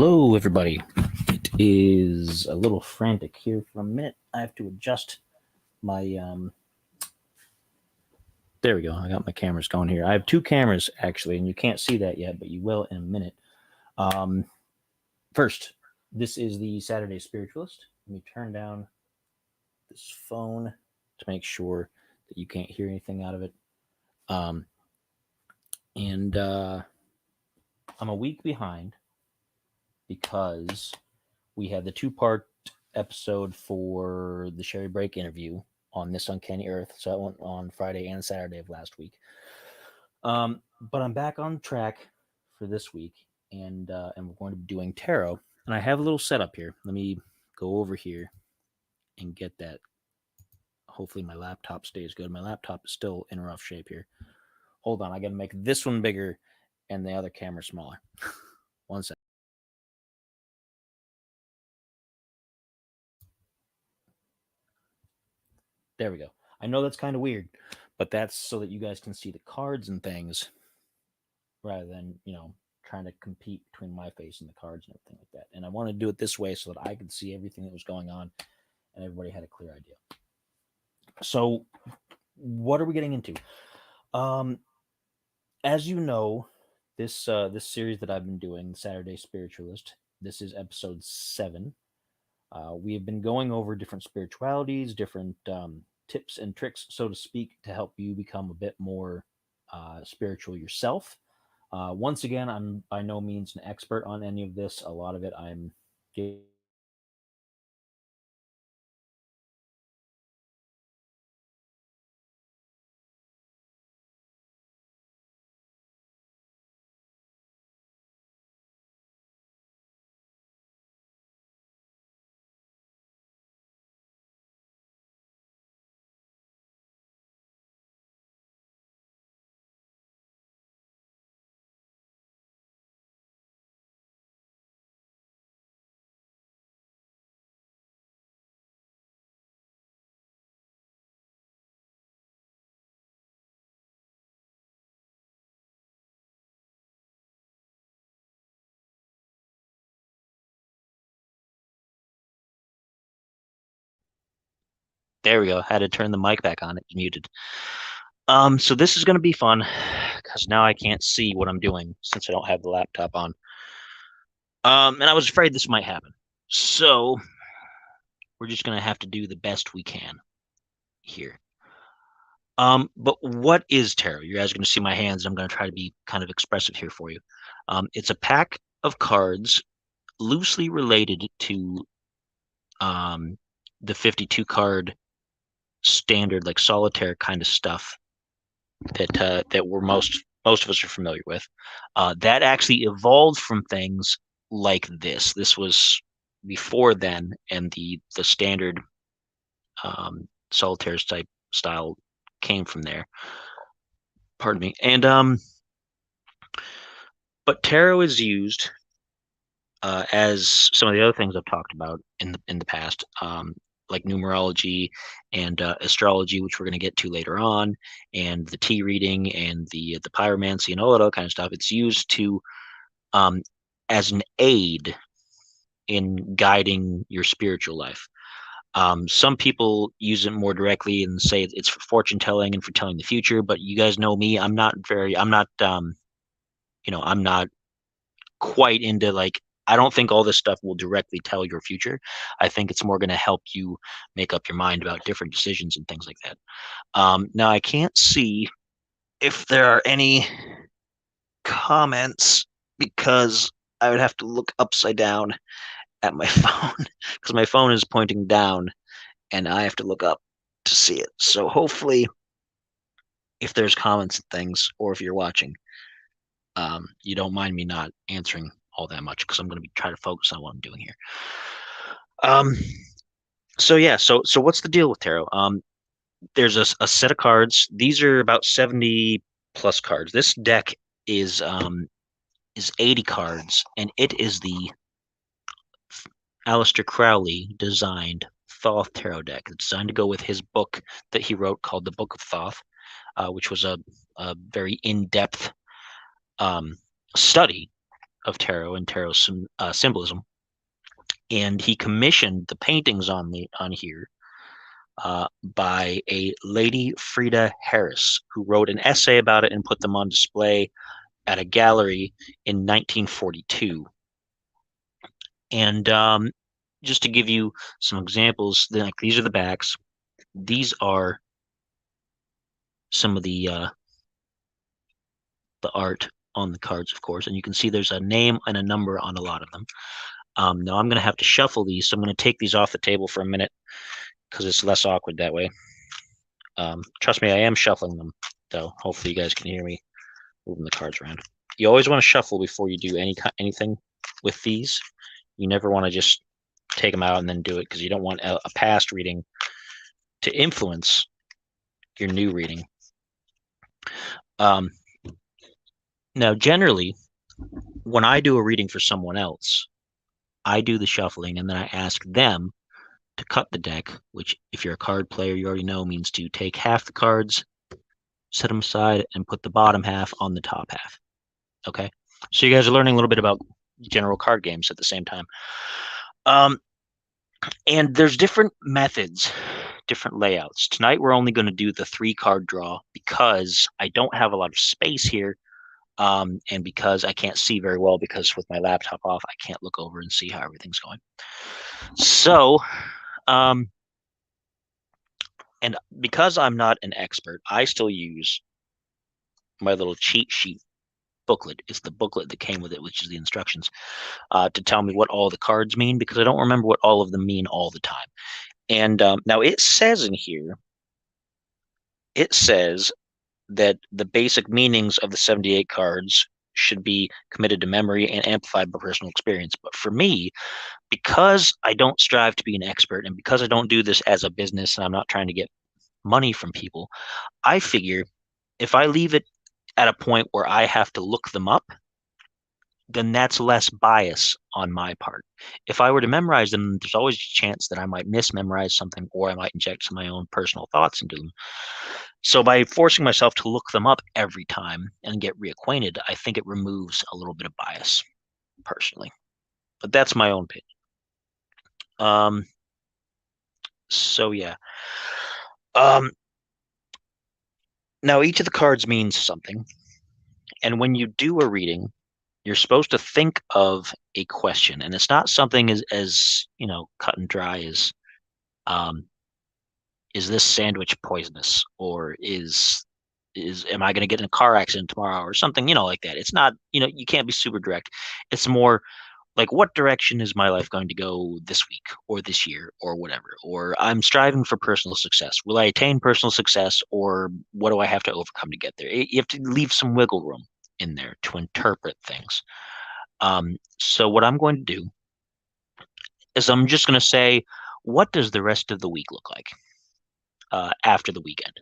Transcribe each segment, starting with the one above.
Hello, everybody. It is a little frantic here for a minute. I have to adjust my. There we go. I got my cameras going here. I have two cameras actually, and you can't see that yet, but you will in a minute. Um, First, this is the Saturday Spiritualist. Let me turn down this phone to make sure that you can't hear anything out of it. Um, and I'm a week behind because we had the two-part episode for the Sherry Break interview on This Uncanny Earth. So that went on Friday and Saturday of last week. But I'm back on track for this week, and we're going to be doing tarot. And I have a little setup here. Let me go over here and get that. Hopefully my laptop stays good. My laptop is still in rough shape here. Hold on, I got to make this one bigger and the other camera smaller. One second. There we go. I know that's kind of weird, but that's so that you guys can see the cards and things rather than, trying to compete between my face and the cards and everything like that. And I want to do it this way so that I could see everything that was going on and everybody had a clear idea. So, what are we getting into? As you know, this series that I've been doing, Saturday Spiritualist, this is episode 7. We have been going over different spiritualities, different tips and tricks, so to speak, to help you become a bit more spiritual yourself. Once again, I'm by no means an expert on any of this. A lot of it I'm getting There we go. Had to turn the mic back on. It's muted. So this is going to be fun because now I can't see what I'm doing since I don't have the laptop on. And I was afraid this might happen. So we're just going to have to do the best we can here. But what is tarot? You guys are going to see my hands. I'm going to try to be kind of expressive here for you. It's a pack of cards loosely related to the 52 card standard, like solitaire kind of stuff that we're most of us are familiar with. That actually evolved from things like this. This was before then, and the standard solitaires type style came from there. Pardon me. And but tarot is used as some of the other things I've talked about in the past, like numerology and astrology, which we're going to get to later on, and the tea reading and the pyromancy and all that other kind of stuff. It's used to as an aid in guiding your spiritual life. Some people use it more directly and say it's for fortune telling and for telling the future. But you guys know me; I'm not I'm not quite into like. I don't think all this stuff will directly tell your future. I think it's more going to help you make up your mind about different decisions and things like that. Now, I can't see if there are any comments because I would have to look upside down at my phone because my phone is pointing down and I have to look up to see it. So hopefully, if there's comments and things, or if you're watching, you don't mind me not answering all that much because I'm going to be trying to focus on what I'm doing here. So yeah, so what's the deal with tarot? There's a set of cards. These are about 70 plus cards. This deck is 80 cards, and it is the Aleister Crowley designed Thoth tarot deck. It's designed to go with his book that he wrote called The Book of Thoth, which was a very in-depth study of tarot and tarot symbolism, and he commissioned the paintings on here by a lady, Frida Harris, who wrote an essay about it and put them on display at a gallery in 1942. And just to give you some examples, like these are the backs. These are some of the art on the cards, of course, and you can see there's a name and a number on a lot of them. Now I'm going to have to shuffle these, so I'm going to take these off the table for a minute because it's less awkward that way. Trust me, I am shuffling them, though. Hopefully you guys can hear me moving the cards around. You always want to shuffle before you do anything with these. You never want to just take them out and then do it, because you don't want a past reading to influence your new reading. Now, generally, when I do a reading for someone else, I do the shuffling and then I ask them to cut the deck, which, if you're a card player, you already know means to take half the cards, set them aside, and put the bottom half on the top half. Okay, so you guys are learning a little bit about general card games at the same time. And there's different methods, different layouts. Tonight we're only going to do the 3-card draw because I don't have a lot of space here, and because I can't see very well, because with my laptop off, I can't look over and see how everything's going. So, and because I'm not an expert, I still use my little cheat sheet booklet. It's the booklet that came with it, which is the instructions, to tell me what all the cards mean, because I don't remember what all of them mean all the time. And now it says in here, it says that the basic meanings of the 78 cards should be committed to memory and amplified by personal experience. But for me, because I don't strive to be an expert, and because I don't do this as a business and I'm not trying to get money from people, I figure if I leave it at a point where I have to look them up, then that's less bias on my part. If I were to memorize them, there's always a chance that I might mismemorize something, or I might inject some of my own personal thoughts into them. So by forcing myself to look them up every time and get reacquainted, I think it removes a little bit of bias, personally. But that's my own opinion. So yeah. Now each of the cards means something. And when you do a reading, you're supposed to think of a question, and it's not something as cut and dry as is this sandwich poisonous, or am I going to get in a car accident tomorrow, or something like that. It's not, you can't be super direct. It's more like, what direction is my life going to go this week or this year or whatever, or I'm striving for personal success. Will I attain personal success, or what do I have to overcome to get there? You have to leave some wiggle room in there to interpret things. So what I'm going to do is I'm just going to say, what does the rest of the week look like after the weekend?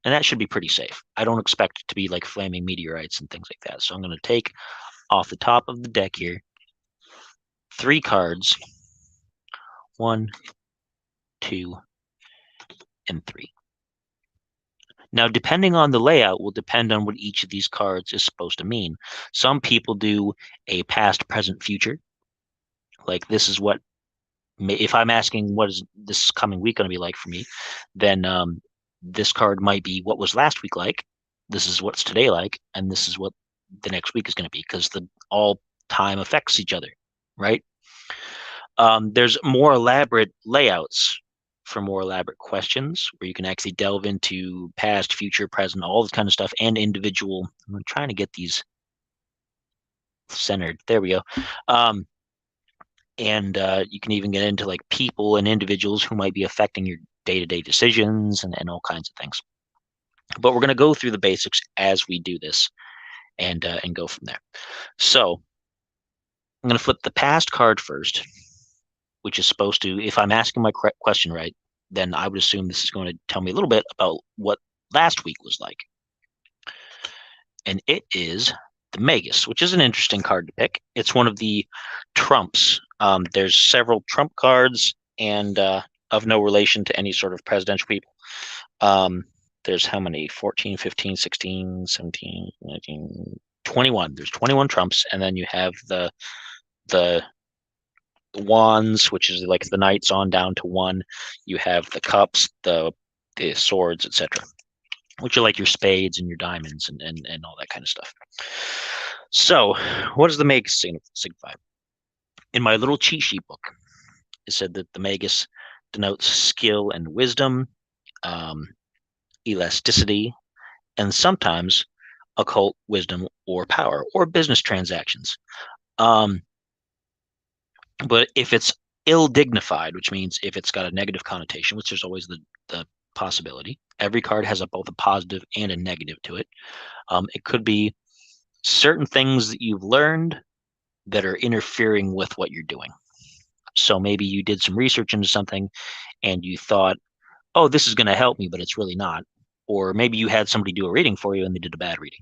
And that should be pretty safe. I don't expect it to be like flaming meteorites and things like that. So I'm going to take off the top of the deck here 3 cards. 1, 2, and 3. Now, depending on the layout will depend on what each of these cards is supposed to mean. Some people do a past, present, future. Like, this is what, if I'm asking what is this coming week going to be like for me, then this card might be what was last week like, this is what's today like, and this is what the next week is going to be, because all time affects each other, right? There's more elaborate layouts for more elaborate questions, where you can actually delve into past, future, present, all this kind of stuff, and individual. I'm trying to get these centered. There we go. And you can even get into like people and individuals who might be affecting your day-to-day decisions and all kinds of things. But we're going to go through the basics as we do this, and go from there. So I'm going to flip the past card first, which is supposed to, if I'm asking my question right, then I would assume this is going to tell me a little bit about what last week was like. And it is the Magus, which is an interesting card to pick. It's one of the trumps. There's several trump cards, and of no relation to any sort of presidential people. There's how many? 14, 15, 16, 17, 19, 21. There's 21 trumps, and then you have the wands, which is like the knights on down to 1. You have the cups, the swords, etc., which are like your spades and your diamonds and all that kind of stuff. So, what does the magus signify? In my little cheat sheet book, it said that the magus denotes skill and wisdom, elasticity, and sometimes occult wisdom or power or business transactions. But if it's ill-dignified, which means if it's got a negative connotation, which there's always the possibility, every card has both a positive and a negative to it. It could be certain things that you've learned that are interfering with what you're doing. So maybe you did some research into something and you thought, oh, this is going to help me, but it's really not. Or maybe you had somebody do a reading for you and they did a bad reading.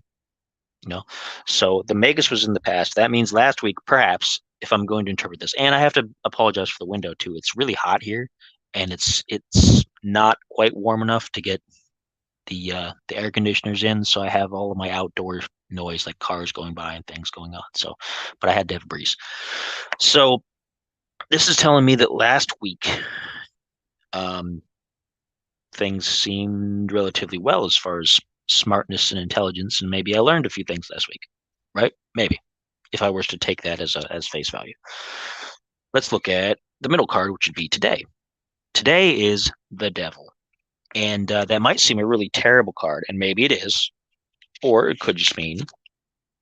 So the magus was in the past. That means last week, perhaps, if I'm going to interpret this, and I have to apologize for the window too. It's really hot here, and it's not quite warm enough to get the air conditioners in. So I have all of my outdoor noise, like cars going by and things going on. So, but I had to have a breeze. So this is telling me that last week, things seemed relatively well as far as smartness and intelligence, and maybe I learned a few things last week, right? Maybe, if I was to take that as face value. Let's look at the middle card, which would be today. Today is the devil, and that might seem a really terrible card, and maybe it is, or it could just mean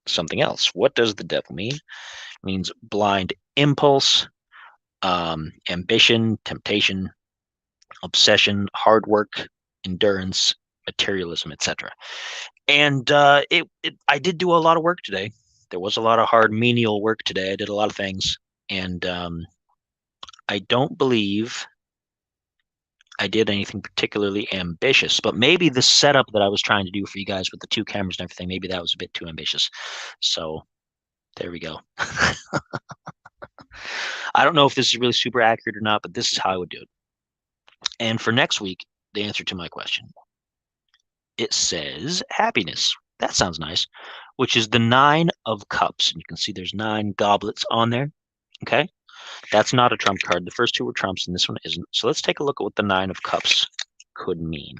something else. What does the devil mean? It means blind impulse, ambition, temptation, obsession, hard work, endurance, materialism, etc. And I did do a lot of work today. There was a lot of hard menial work today. I did a lot of things, and I don't believe I did anything particularly ambitious. But maybe the setup that I was trying to do for you guys with the 2 cameras and everything, maybe that was a bit too ambitious. So there we go. I don't know if this is really super accurate or not, but this is how I would do it. And for next week, the answer to my question, it says happiness. That sounds nice, which is the 9 of cups. And you can see there's 9 goblets on there. Okay. That's not a trump card. The first 2 were trumps and this one isn't. So let's take a look at what the 9 of cups could mean.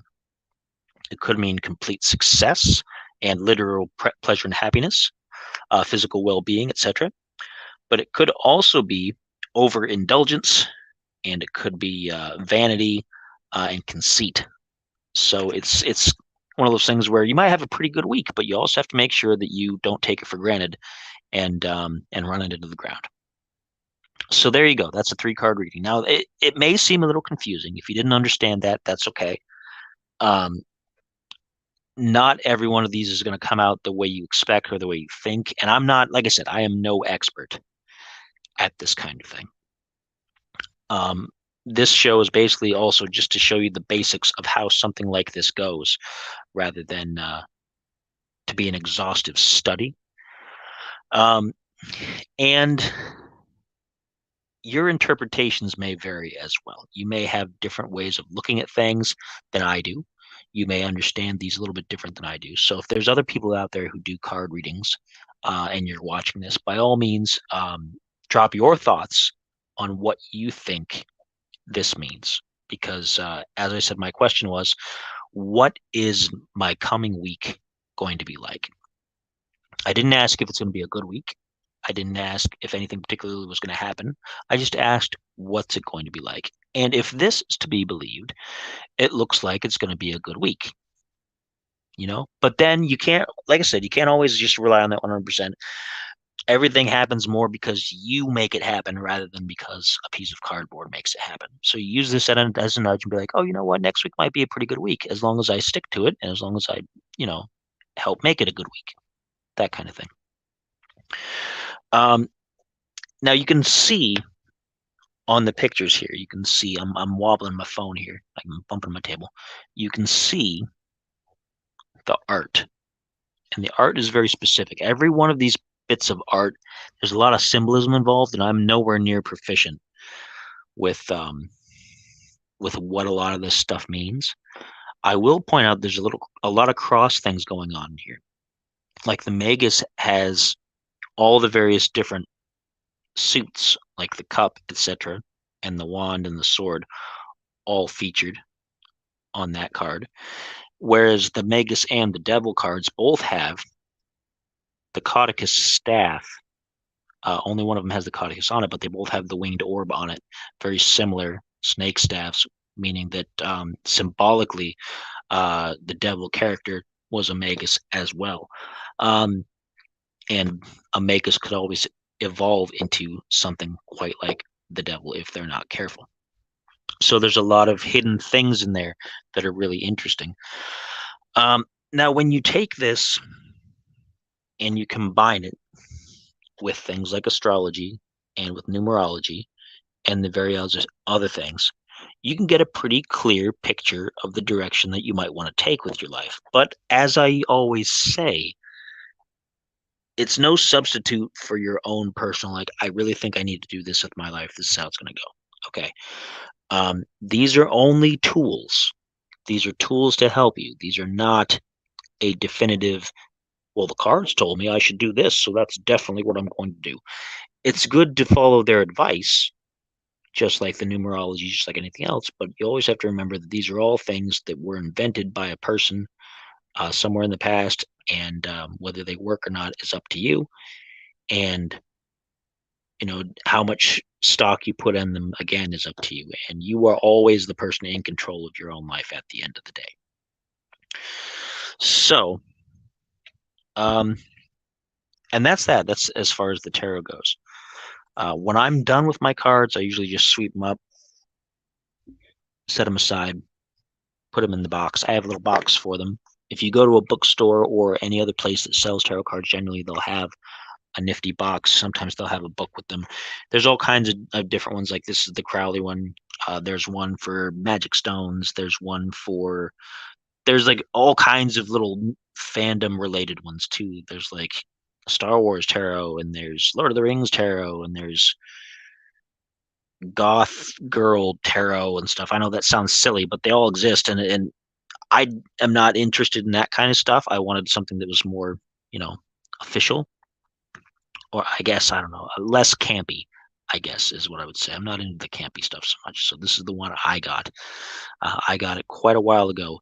It could mean complete success and literal pleasure and happiness, physical well-being, etc. But it could also be overindulgence, and it could be vanity and conceit. So it's one of those things where you might have a pretty good week, but you also have to make sure that you don't take it for granted and run it into the ground. So there you go. That's a 3-card reading. Now it may seem a little confusing. If you didn't understand that, that's okay. Not every one of these is going to come out the way you expect or the way you think. And I'm not, like I said, I am no expert at this kind of thing. This show is basically also just to show you the basics of how something like this goes, rather than to be an exhaustive study. And your interpretations may vary as well. You may have different ways of looking at things than I do. You may understand these a little bit different than I do. So if there's other people out there who do card readings and you're watching this, by all means, drop your thoughts on what you think this means. Because as I said, my question was, what is my coming week going to be like? I didn't ask if it's going to be a good week. I didn't ask if anything particularly was going to happen. I just asked, what's it going to be like? And if this is to be believed, it looks like it's going to be a good week. But then you can't, like I said, you can't always just rely on that 100%. Everything happens more because you make it happen rather than because a piece of cardboard makes it happen. So you use this as a nudge and be like, oh, you know what? Next week might be a pretty good week as long as I stick to it and as long as I, help make it a good week. That kind of thing. Now you can see on the pictures here, you can see I'm wobbling my phone here. I'm bumping my table. You can see the art. And the art is very specific. Every one of these bits of art, there's a lot of symbolism involved, and I'm nowhere near proficient with what a lot of this stuff means. I will point out there's a lot of cross things going on here. like the Magus has all the various different suits, like the cup, etc., and the wand and the sword, all featured on that card. Whereas the Magus and the Devil cards both have the Caudicus staff. Only one of them has the Caudicus on it, but they both have the winged orb on it. Very similar snake staffs, meaning that symbolically, the Devil character was a Magus as well. And a Magus could always evolve into something quite like the Devil if they're not careful. So there's a lot of hidden things in there that are really interesting. Now, when you take this and you combine it with things like astrology and with numerology and the various other things, you can get a pretty clear picture of the direction that you might want to take with your life. But as I always say, it's no substitute for your own personal, like, I really think I need to do this with my life. This is how it's going to go. Okay. These are only tools. These are tools to help you. These are not a definitive, well, the cards told me I should do this, so that's definitely what I'm going to do. It's good to follow their advice, just like the numerology, just like anything else, but you always have to remember that these are all things that were invented by a person somewhere in the past, and whether they work or not is up to you. And how much stock you put in them, again, is up to you, and you are always the person in control of your own life at the end of the day. So and that's as far as the tarot goes. When I'm done with my cards, I usually just sweep them up, set them aside, put them in the box. I have a little box for them. If you go to a bookstore or any other place that sells tarot cards, generally they'll have a nifty box. Sometimes they'll have a book with them. There's all kinds of different ones. Like this is the Crowley one. There's one for magic stones. There's like all kinds of little fandom related ones too. There's like Star Wars tarot, and there's Lord of the Rings tarot, and there's goth girl tarot and stuff. I know that sounds silly, but they all exist, and I am not interested in that kind of stuff. I wanted something that was more, official, or I guess, I don't know, less campy, I guess is what I would say. I'm not into the campy stuff so much. So this is the one I got. I got it quite a while ago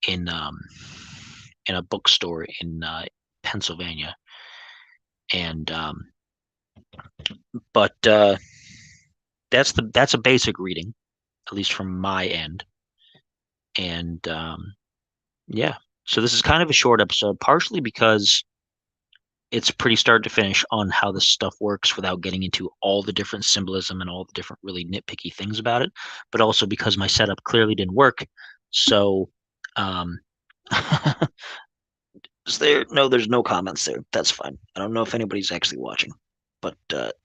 in a bookstore in Pennsylvania, and but that's a basic reading, at least from my end. And yeah, so this is kind of a short episode, partially because it's pretty start to finish on how this stuff works without getting into all the different symbolism and all the different really nitpicky things about it, but also because my setup clearly didn't work. So is there? No, there's no comments there. That's fine. I don't know if anybody's actually watching, but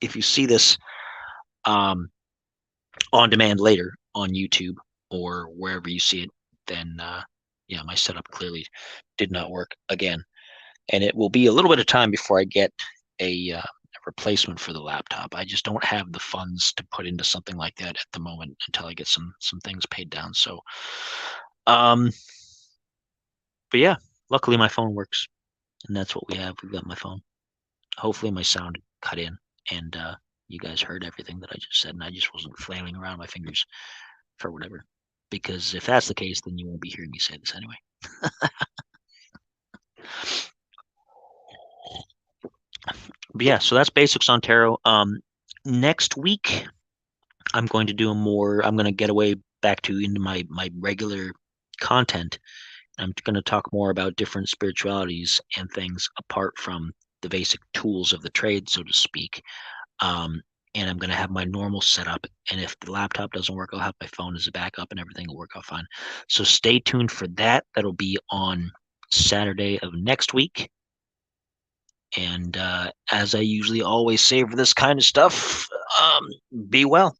if you see this on demand later on YouTube or wherever you see it, then yeah, my setup clearly did not work again, and it will be a little bit of time before I get a replacement for the laptop. I just don't have the funds to put into something like that at the moment until I get some things paid down. So, but yeah, luckily my phone works, and that's what we have. We've got my phone. Hopefully my sound cut in, and you guys heard everything that I just said, and I just wasn't flailing around my fingers for whatever. Because if that's the case, then you won't be hearing me say this anyway. But yeah, so that's basics on tarot. Next week I'm going to do I'm going to get away back to into my regular content. I'm going to talk more about different spiritualities and things apart from the basic tools of the trade, so to speak. And I'm going to have my normal setup. And if the laptop doesn't work, I'll have my phone as a backup, and everything will work out fine. So stay tuned for that. That'll be on Saturday of next week. And as I usually always say for this kind of stuff, be well.